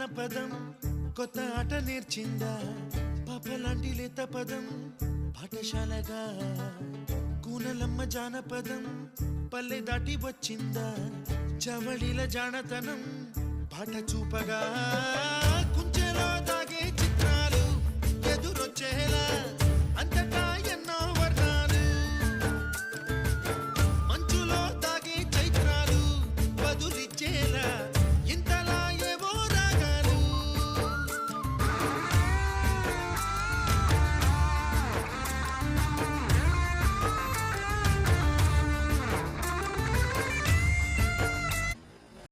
జానపదం కొత్త ఆట నేర్చిందా పాపలాంటి లేత పదం పాఠశాలగా కూనలమ్మ జానపదం పల్లె దాటి వచ్చిందా చవడిల జానతనం పాట చూపగా కుంచెలో